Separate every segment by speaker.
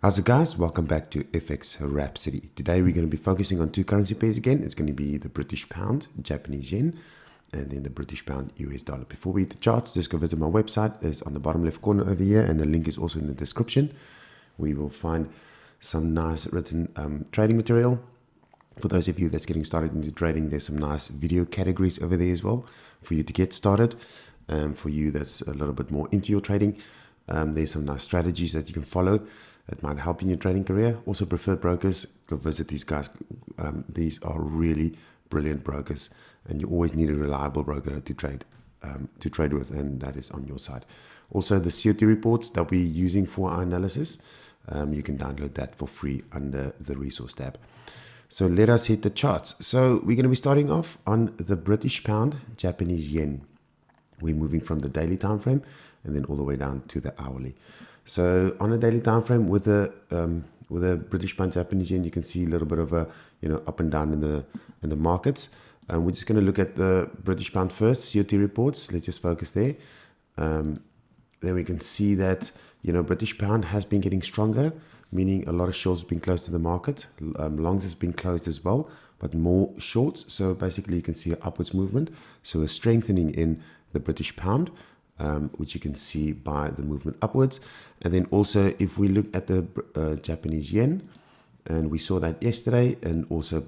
Speaker 1: How's it, guys? Welcome back to FX Rhapsody. Today we're going to be focusing on two currency pairs again. It's going to be the British pound, Japanese yen, and then the British pound, US dollar. Before we hit the charts, just go visit my website. It's on the bottom left corner over here, and the link is also in the description. We will find some nice written trading material. For those of you that's getting started into trading, there's some nice video categories over there as well for you to get started. For you that's a little bit more into your trading, there's some nice strategies that you can follow. It might help in your trading career. Also, preferred brokers, go visit these guys. These are really brilliant brokers, and you always need a reliable broker to trade with, and that is on your side. Also, the COT reports that we're using for our analysis, you can download that for free under the resource tab. So let us hit the charts. So we're going to be starting off on the British pound, Japanese yen. We're moving from the daily time frame and then all the way down to the hourly. So on a daily time frame with a British pound, Japanese yen, you can see a little bit of a up and down in the markets. We're just going to look at the British pound first, COT reports. Let's just focus there. Then we can see that British pound has been getting stronger, meaning a lot of shorts have been closed to the market. Longs has been closed as well, but more shorts. So basically, you can see an upwards movement. So a strengthening in the British pound, which you can see by the movement upwards. And then also, if we look at the Japanese yen, and we saw that yesterday, and also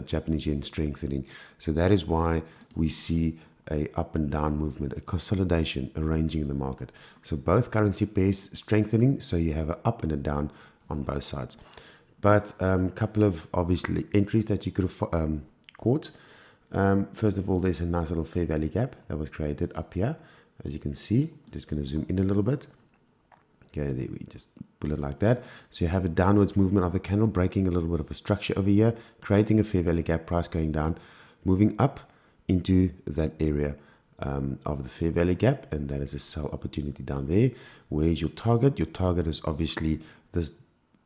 Speaker 1: Japanese yen strengthening. So that is why we see a up and down movement, a consolidation arranging in the market. So both currency pairs strengthening, so you have an up and a down on both sides. But a couple of obviously entries that you could have caught. First of all, there's a nice little fair value gap that was created up here. As you can see, just going to zoom in a little bit. Okay, there we just pull it like that. So you have a downwards movement of the candle, breaking a little bit of a structure over here, creating a fair value gap, price going down, moving up into that area of the fair value gap, and that is a sell opportunity down there. Where's your target? Your target is obviously this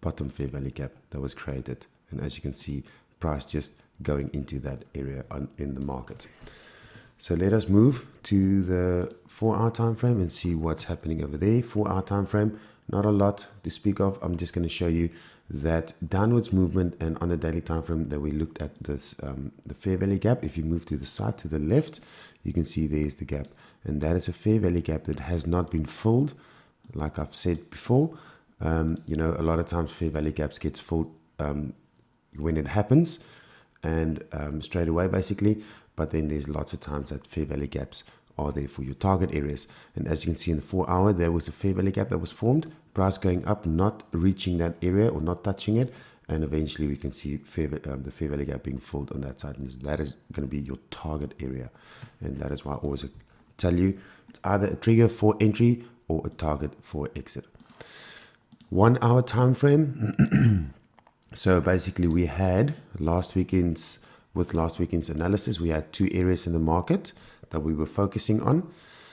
Speaker 1: bottom fair value gap that was created, and as you can see, price just going into that area in the market. So let us move to the 4-hour time frame and see what's happening over there. 4-hour time frame, not a lot to speak of. I'm just going to show you that downwards movement, and on the daily time frame that we looked at this the fair value gap. If you move to the side to the left, you can see there's the gap, and that is a fair value gap that has not been filled. Like I've said before, a lot of times fair value gaps gets filled when it happens, and straight away basically. But then there's lots of times that fair value gaps are there for your target areas. And as you can see in the 4-hour, there was a fair value gap that was formed, price going up, not reaching that area or not touching it. And eventually we can see the fair value gap being filled on that side. And that is going to be your target area. And that is why I always tell you, it's either a trigger for entry or a target for exit. 1-hour time frame. So basically we had last weekend's analysis, we had two areas in the market that we were focusing on.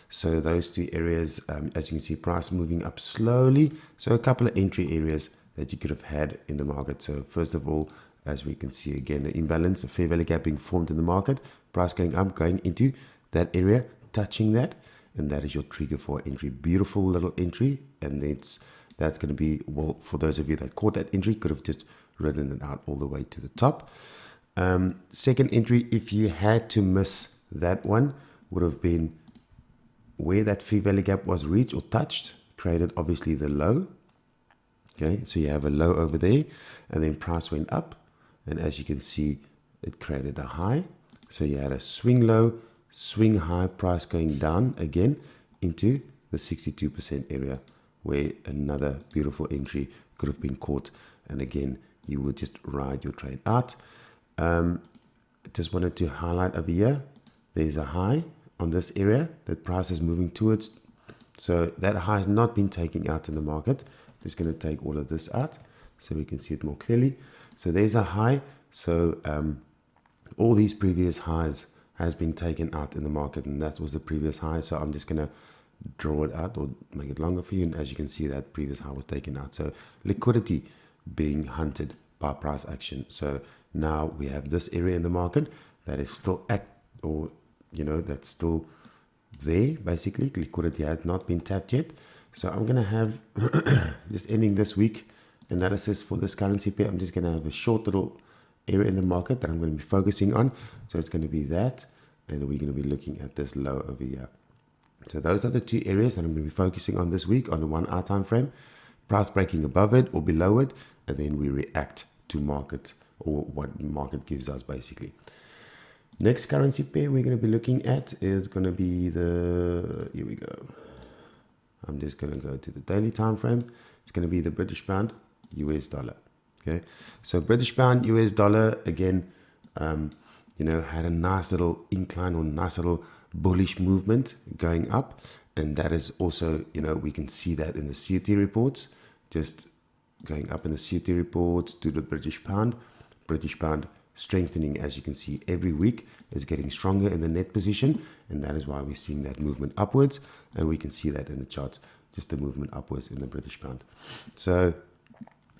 Speaker 1: So those two areas, as you can see, price moving up slowly. So a couple of entry areas that you could have had in the market. So first of all, as we can see again, the imbalance, a fair value gap being formed in the market, price going up, going into that area, touching that, and that is your trigger for entry. Beautiful little entry, and that's going to be, well, for those of you that caught that entry, could have just ridden it out all the way to the top. Second entry, if you had to miss that one, would have been where that fair value gap was reached or touched, created obviously the low. Okay, so you have a low over there, and then price went up, and as you can see, it created a high. So you had a swing low, swing high, price going down again into the 62% area, where another beautiful entry could have been caught, and again, you would just ride your trade out. Just wanted to highlight over here, there's a high on this area that price is moving towards. So that high has not been taken out in the market. Just going to take all of this out so we can see it more clearly. So there's a high. So all these previous highs has been taken out in the market, and that was the previous high. So I'm just going to draw it out or make it longer for you. And as you can see, that previous high was taken out. So liquidity being hunted by price action. So now we have this area in the market that is still that's still there. Basically, liquidity has not been tapped yet. So I'm going to have, just ending this week, analysis for this currency pair, I'm just going to have a short little area in the market that I'm going to be focusing on. So it's going to be that, and we're going to be looking at this low over here. So those are the two areas that I'm going to be focusing on this week on the 1 hour time frame. Price breaking above it or below it, and then we react to market, or what market gives us basically. Next currency pair we're going to be looking at is going to be the, here we go. I'm just going to go to the daily time frame. It's going to be the British pound, US dollar. Okay, so British pound, US dollar, again, you know, had a nice little incline or nice little bullish movement going up. And that is also, you know, we can see that in the CUT reports, just going up in the CUT reports to the British pound strengthening, as you can see, every week is getting stronger in the net position, and that is why we're seeing that movement upwards, and we can see that in the charts, just the movement upwards in the British pound. So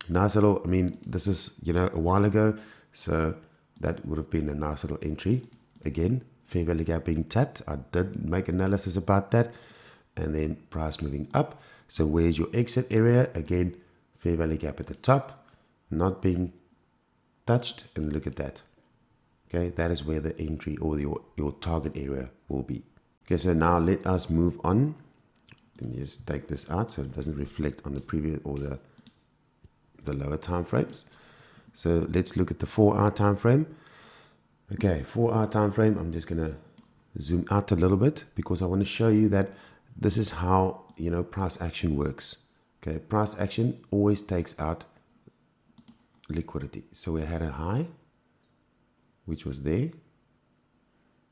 Speaker 1: nice little, I mean, this is, you know, a while ago, so that would have been a nice little entry. Again, fair value gap being tapped. I did make analysis about that, and then price moving up. So where's your exit area? Again, fair value gap at the top, not being touched, and look at that. Okay, that is where the entry or your target area will be. Okay, so now let us move on and just take this out so it doesn't reflect on the previous or the lower time frames. So let's look at the 4 hour time frame. Okay, 4 hour time frame, I'm just gonna zoom out a little bit because I want to show you that this is how, you know, price action works. Okay, price action always takes out liquidity. So we had a high, which was there.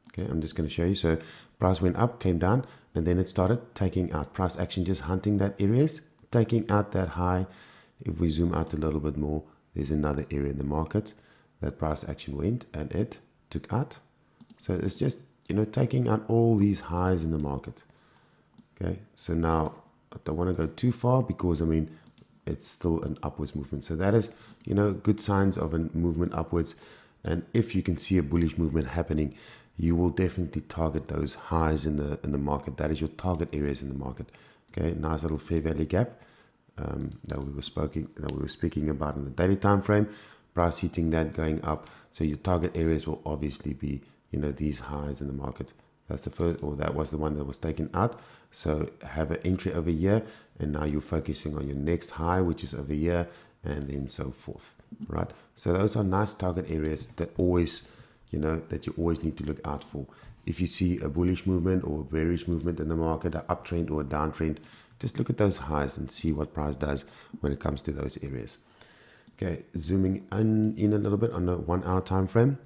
Speaker 1: Okay, I'm just going to show you. So price went up, came down, and then it started taking out. Price action just hunting that areas, taking out that high. If we zoom out a little bit more, there's another area in the market that price action went and it took out. So it's just, you know, taking out all these highs in the market. Okay, so now I don't want to go too far because, I mean, it's still an upwards movement. So that is, you know, good signs of a movement upwards. And if you can see a bullish movement happening, you will definitely target those highs in the market. That is your target areas in the market. Okay, nice little fair value gap that we were speaking about in the daily time frame. Price hitting that, going up. So your target areas will obviously be, you know, these highs in the market. That's the first, or that was the one that was taken out. So have an entry over here, and now you're focusing on your next high, which is over here, and then so forth, right? So those are nice target areas that always, you know, that you always need to look out for. If you see a bullish movement or a bearish movement in the market, an uptrend or a downtrend, just look at those highs and see what price does when it comes to those areas. Okay, zooming in a little bit on the 1 hour time frame.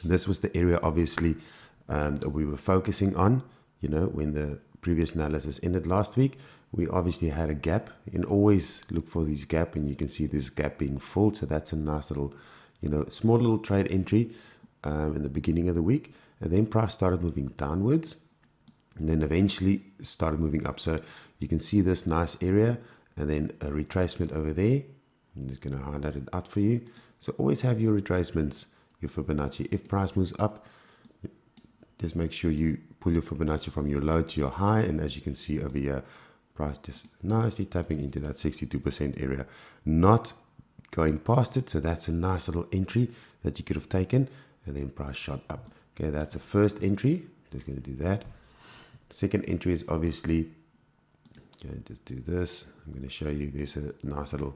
Speaker 1: This was the area, obviously, that we were focusing on, you know, when the previous analysis ended last week. We obviously had a gap, and always look for these gap, and you can see this gap being filled. So that's a nice little, you know, small little trade entry in the beginning of the week, and then price started moving downwards, and then eventually started moving up. So you can see this nice area, and then a retracement over there. I'm just going to highlight it out for you. So always have your retracements, your Fibonacci. If price moves up, just make sure you pull your Fibonacci from your low to your high, and as you can see over here, price just nicely tapping into that 62% area, not going past it. So that's a nice little entry that you could have taken, and then price shot up. Okay, that's the first entry. Just going to do that. Second entry is obviously, okay, just do this. I'm going to show you, there's a nice little,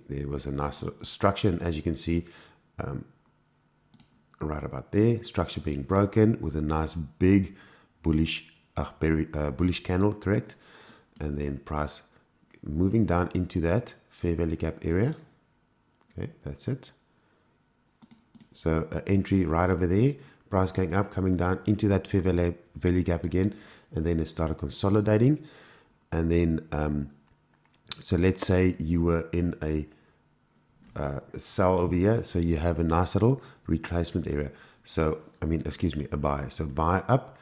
Speaker 1: there was a nice structure, and as you can see, right about there, structure being broken with a nice big bullish bullish candle, correct? And then price moving down into that fair value gap area. Okay, that's it. So entry right over there, price going up, coming down into that fair value gap again, and then it started consolidating. And then so let's say you were in a sell over here, so you have a nice little retracement area. So a buy. So buy up,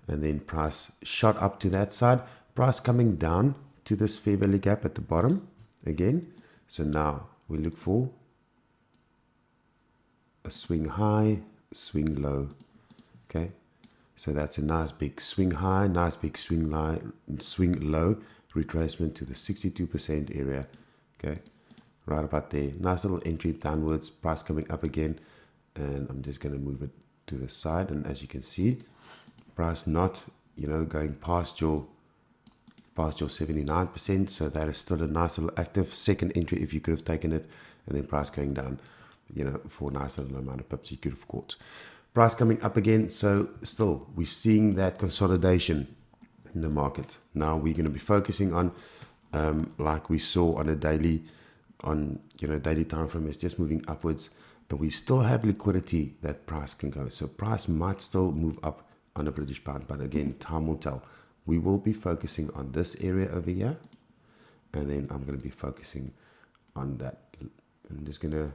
Speaker 1: and then price shot up to that side, price coming down to this fair value gap at the bottom again. So now we look for a swing high, swing low. Okay, so that's a nice big swing high, nice big swing low, retracement to the 62% area. Okay, right about there. Nice little entry downwards, price coming up again, and I'm just going to move it to the side. And as you can see, price not, you know, going past your 79%, so that is still a nice little active second entry if you could have taken it, and then price going down, you know, for a nice little amount of pips you could have caught. Price coming up again, so still we're seeing that consolidation in the market. Now we're going to be focusing on, like we saw on a daily, daily time frame, is just moving upwards, but we still have liquidity that price can go. So price might still move up on the British pound, but again, time will tell. We will be focusing on this area over here, and then I'm going to be focusing on that. I'm just going to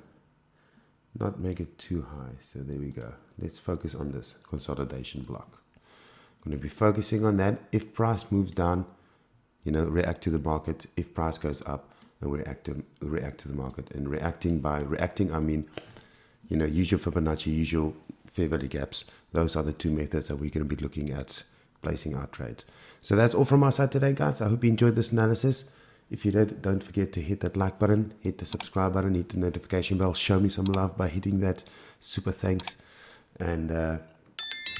Speaker 1: not make it too high. So there we go. Let's focus on this consolidation block. I'm going to be focusing on that. If price moves down, you know, react to the market. If price goes up, and react to the market. And by reacting, I mean, you know, use your Fibonacci, use your fair value gaps. Those are the two methods that we're going to be looking at placing our trades. So that's all from our side today, guys. I hope you enjoyed this analysis. If you did, don't forget to hit that like button, hit the subscribe button, hit the notification bell. Show me some love by hitting that super thanks. And I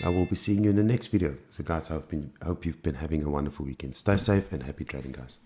Speaker 1: will be seeing you in the next video. So guys, I hope you've been having a wonderful weekend. Stay safe and happy trading, guys.